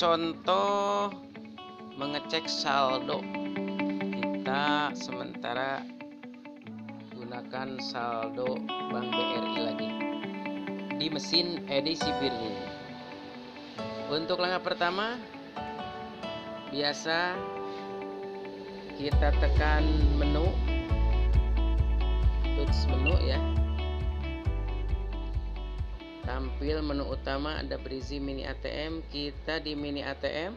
contoh mengecek saldo. Kita sementara gunakan saldo Bank BRI lagi di mesin edisi Birli. Untuk langkah pertama, biasa kita tekan menu, touch menu ya. Tampil menu utama, ada berisi mini ATM. Kita di mini ATM,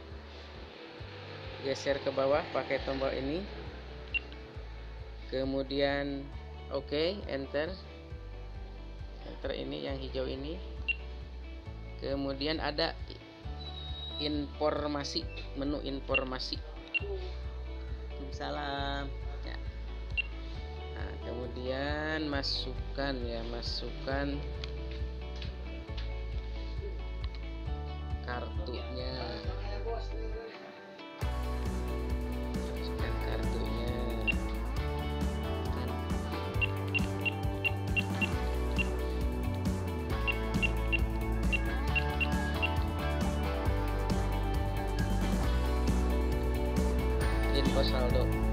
geser ke bawah pakai tombol ini, kemudian oke, enter ini yang hijau ini. Kemudian ada informasi, menu informasi. Salam ya. Nah, kemudian masukkan kartunya, info saldo.